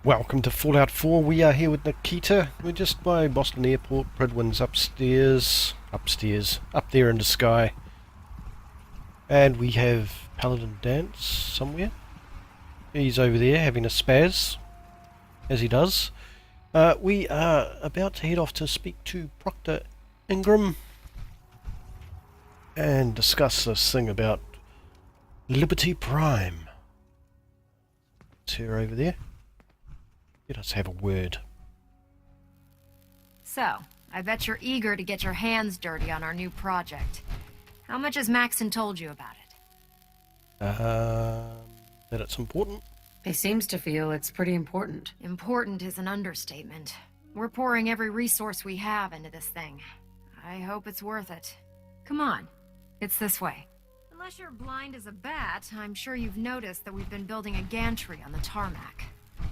Welcome to Fallout 4. We are here with Nikita. We're just by Boston Airport. Pridwin's upstairs, up there in the sky. And we have Paladin Dance somewhere. He's over there having a spaz, as he does. We are about to head off to speak to Proctor Ingram and discuss this thing about Liberty Prime. It's her over there. Let us have a word. So, I bet you're eager to get your hands dirty on our new project. How much has Maxon told you about it? That it's important? He seems to feel it's pretty important. Important is an understatement. We're pouring every resource we have into this thing. I hope it's worth it. Come on, it's this way. Unless you're blind as a bat, I'm sure you've noticed that we've been building a gantry on the tarmac.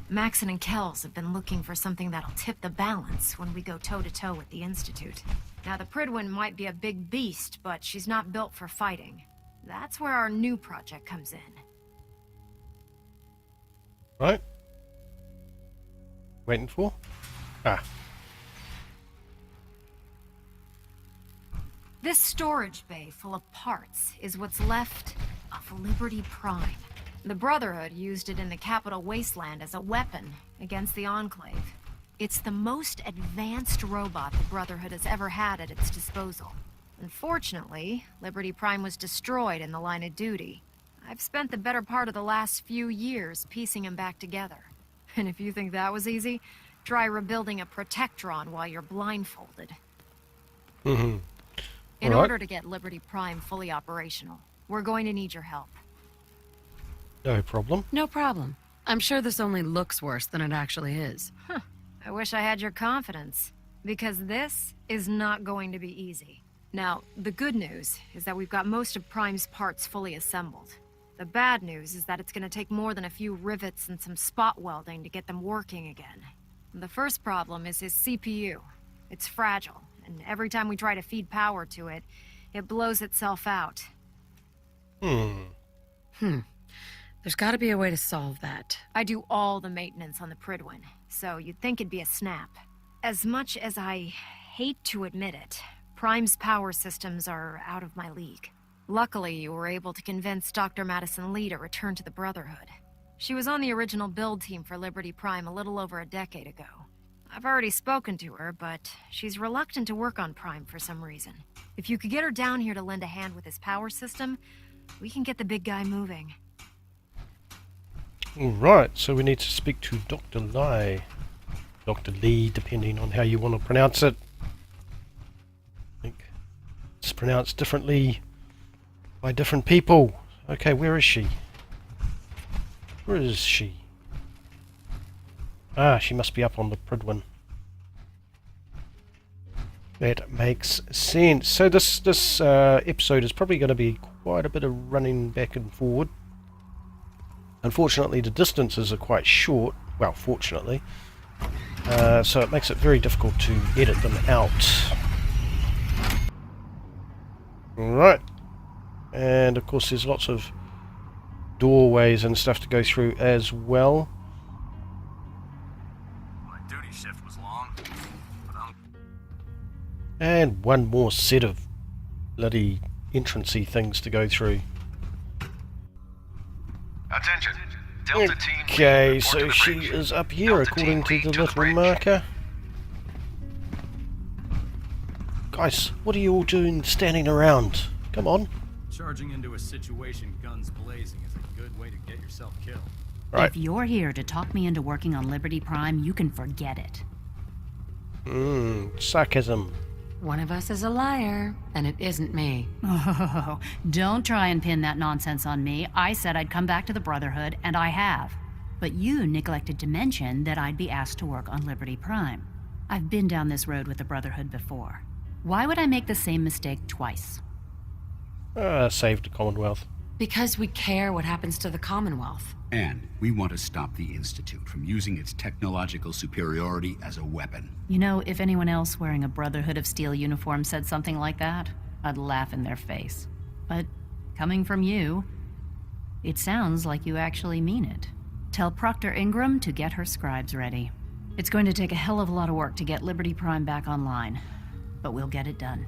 Maxon and Kells have been looking for something that'll tip the balance when we go toe-to-toe with the Institute. Now, the Pridwin might be a big beast, but she's not built for fighting. That's where our new project comes in. Right. Waiting for? This storage bay full of parts is what's left of Liberty Prime. The Brotherhood used it in the Capital Wasteland as a weapon against the Enclave. It's the most advanced robot the Brotherhood has ever had at its disposal. Unfortunately, Liberty Prime was destroyed in the line of duty. I've spent the better part of the last few years piecing him back together. And if you think that was easy, try rebuilding a Protectron while you're blindfolded. Mm-hmm. In order to get Liberty Prime fully operational, we're going to need your help. No problem. No problem. I'm sure this only looks worse than it actually is. Huh. I wish I had your confidence, because this is not going to be easy. Now, the good news is that we've got most of Prime's parts fully assembled. The bad news is that it's going to take more than a few rivets and some spot welding to get them working again. The first problem is his CPU. It's fragile, and every time we try to feed power to it, it blows itself out. There's got to be a way to solve that. I do all the maintenance on the Pridwin, so you'd think it'd be a snap. As much as I hate to admit it, Prime's power systems are out of my league. Luckily, you were able to convince Dr. Madison Lee to return to the Brotherhood. She was on the original build team for Liberty Prime a little over a decade ago. I've already spoken to her, but she's reluctant to work on Prime for some reason. If you could get her down here to lend a hand with his power system, we can get the big guy moving. Alright, so we need to speak to Dr. Lee, depending on how you want to pronounce it. I think it's pronounced differently by different people. Okay, where is she? Where is she? She must be up on the Pridwin. That makes sense. So this episode is probably going to be quite a bit of running back and forward. Unfortunately, the distances are quite short. Well, fortunately. So it makes it very difficult to edit them out. Right. And of course there's lots of doorways and stuff to go through as well. My duty shift was long, but And one more set of bloody entrancey things to go through. attention. Delta team. Okay, report to so the she bridge. is up here Delta according to team, the lead little bridge. marker. Guys, what are you all doing standing around? Come on. Charging into a situation guns blazing is a good way to get yourself killed. Right. If you're here to talk me into working on Liberty Prime, you can forget it. Sarcasm. One of us is a liar, and it isn't me. Oh, don't try and pin that nonsense on me. I said I'd come back to the Brotherhood, and I have. But you neglected to mention that I'd be asked to work on Liberty Prime. I've been down this road with the Brotherhood before. Why would I make the same mistake twice? Saved the Commonwealth. Because we care what happens to the Commonwealth. And we want to stop the Institute from using its technological superiority as a weapon. You know, if anyone else wearing a Brotherhood of Steel uniform said something like that, I'd laugh in their face. But coming from you, it sounds like you actually mean it. Tell Proctor Ingram to get her scribes ready. It's going to take a hell of a lot of work to get Liberty Prime back online, but we'll get it done.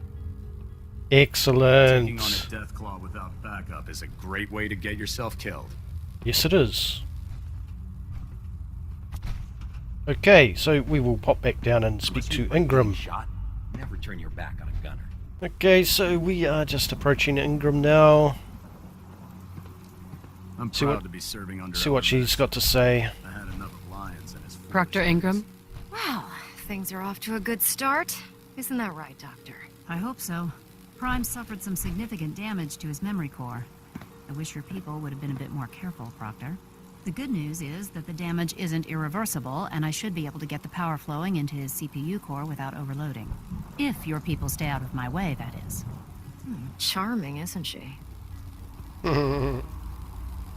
Excellent. Taking on a death claw without backup is a great way to get yourself killed. Yes, it is. Okay, so we will pop back down and speak to Ingram. Shot. Never turn your back on a gunner. Okay, so we are just approaching Ingram now. I'm See proud what- to be serving under. See what she's got to say. I had enough of lions and his Proctor Ingram? Well, things are off to a good start. Isn't that right, Doctor? I hope so. Prime suffered some significant damage to his memory core. I wish your people would have been a bit more careful, Proctor. The good news is that the damage isn't irreversible, and I should be able to get the power flowing into his CPU core without overloading. If your people stay out of my way, that is. Charming, isn't she?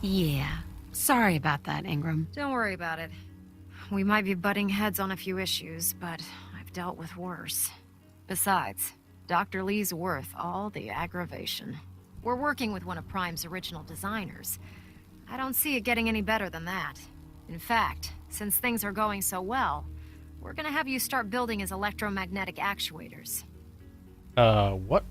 Yeah. Sorry about that, Ingram. Don't worry about it. We might be butting heads on a few issues, but I've dealt with worse. Besides, Dr. Lee's worth all the aggravation. We're working with one of Prime's original designers. I don't see it getting any better than that. In fact, since things are going so well, we're gonna have you start building his electromagnetic actuators. What?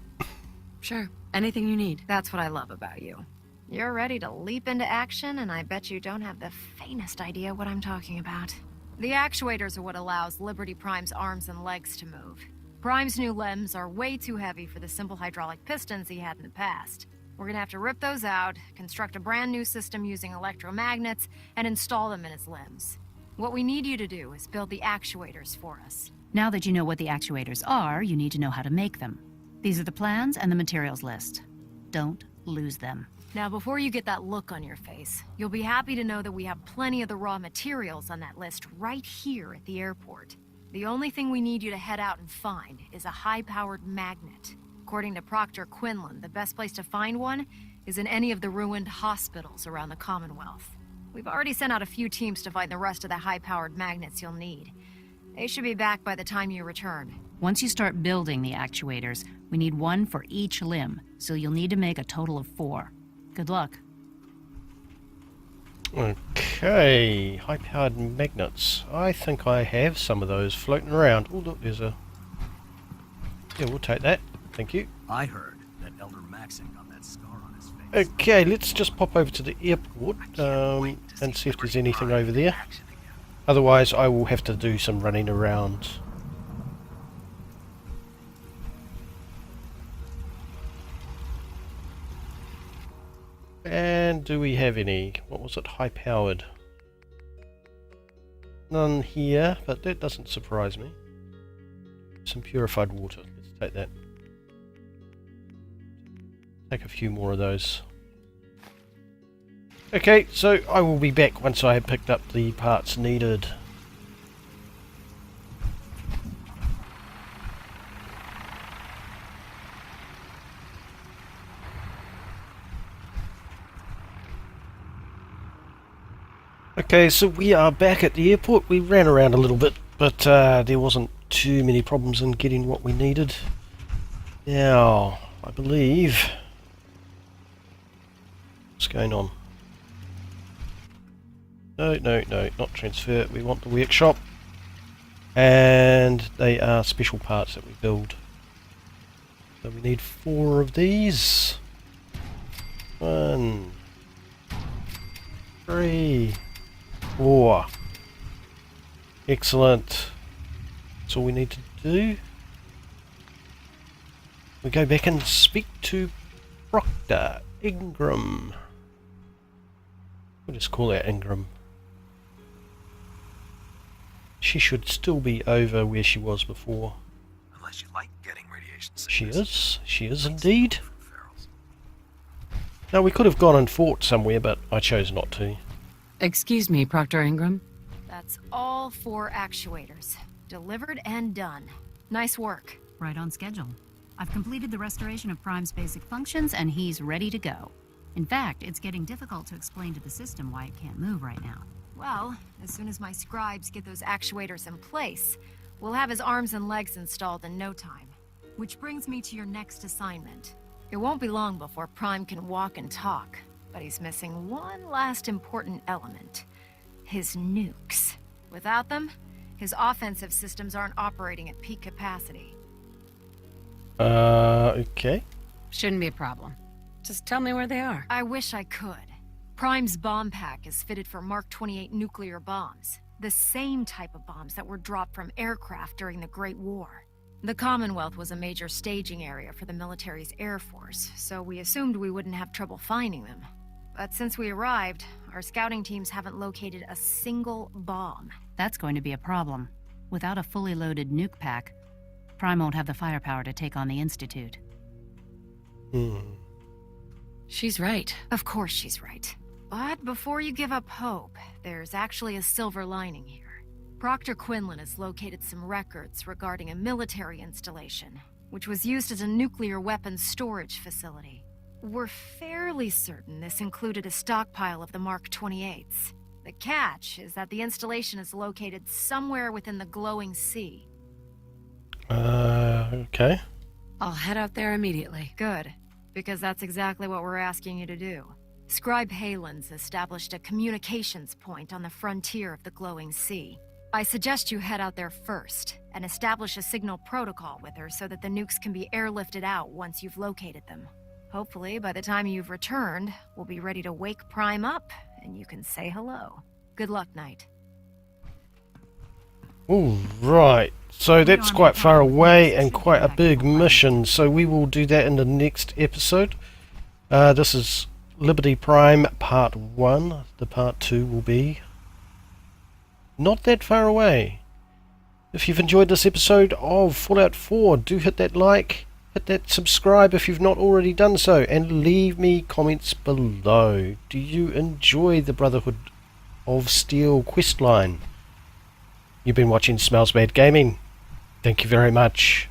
Sure. Anything you need. That's what I love about you. You're ready to leap into action, and I bet you don't have the faintest idea what I'm talking about. The actuators are what allows Liberty Prime's arms and legs to move. Prime's new limbs are way too heavy for the simple hydraulic pistons he had in the past. We're gonna have to rip those out, construct a brand new system using electromagnets, and install them in his limbs. What we need you to do is build the actuators for us. Now that you know what the actuators are, you need to know how to make them. These are the plans and the materials list. Don't lose them. Now, before you get that look on your face, you'll be happy to know that we have plenty of the raw materials on that list right here at the airport. The only thing we need you to head out and find is a high-powered magnet. According to Proctor Quinlan, the best place to find one is in any of the ruined hospitals around the Commonwealth. We've already sent out a few teams to find the rest of the high-powered magnets you'll need. They should be back by the time you return. Once you start building the actuators, we need one for each limb, so you'll need to make a total of 4. Good luck. Okay, high-powered magnets. I think I have some of those floating around. Oh, look, there's a... Yeah, we'll take that. Thank you. I heard that Elder Maxon got that scar on his face. Okay, let's just pop over to the airport and see if there's anything over there. Otherwise, I will have to do some running around. And do we have any? What was it? High powered? None here, but that doesn't surprise me. Some purified water. Let's take that. Take a few more of those. Okay, so I will be back once I have picked up the parts needed. Okay, so we are back at the airport. We ran around a little bit, but there wasn't too many problems in getting what we needed. Now, I believe... What's going on? No, not transfer. We want the workshop. And they are special parts that we build. So we need 4 of these. 1, 3, 4. Excellent. That's all we need to do. We go back and speak to Proctor Ingram. We'll just call her Ingram. She should still be over where she was before. Unless you like getting radiation She is indeed. Now we could have gone and fought somewhere, but I chose not to. Excuse me, Proctor Ingram. That's all 4 actuators. Delivered and done. Nice work. Right on schedule. I've completed the restoration of Prime's basic functions, and he's ready to go. In fact, it's getting difficult to explain to the system why it can't move right now. Well, as soon as my scribes get those actuators in place, we'll have his arms and legs installed in no time. Which brings me to your next assignment. It won't be long before Prime can walk and talk, but he's missing one last important element. his nukes. Without them, his offensive systems aren't operating at peak capacity. Okay. Shouldn't be a problem. Just tell me where they are. I wish I could. Prime's bomb pack is fitted for Mark 28 nuclear bombs, the same type of bombs that were dropped from aircraft during the Great War. The Commonwealth was a major staging area for the military's air force, so we assumed we wouldn't have trouble finding them. But since we arrived, our scouting teams haven't located a single bomb. That's going to be a problem. Without a fully loaded nuke pack, Prime won't have the firepower to take on the Institute. She's right. Of course she's right. But before you give up hope, there's actually a silver lining here. Proctor Quinlan has located some records regarding a military installation, which was used as a nuclear weapons storage facility. We're fairly certain this included a stockpile of the Mark 28s. The catch is that the installation is located somewhere within the glowing sea. Okay. I'll head out there immediately. Good, because that's exactly what we're asking you to do. Scribe Halen's established a communications point on the frontier of the glowing sea. I suggest you head out there first, and establish a signal protocol with her so that the nukes can be airlifted out once you've located them. Hopefully, by the time you've returned, we'll be ready to wake Prime up, and you can say hello. Good luck, Knight. All right. So that's quite far away and quite a big mission, so we will do that in the next episode. This is Liberty Prime Part 1. The Part 2 will be not that far away. If you've enjoyed this episode of Fallout 4, do hit that like, hit that subscribe if you've not already done so, and leave me comments below. Do you enjoy the Brotherhood of Steel questline? You've been watching Smells Bad Gaming. Thank you very much.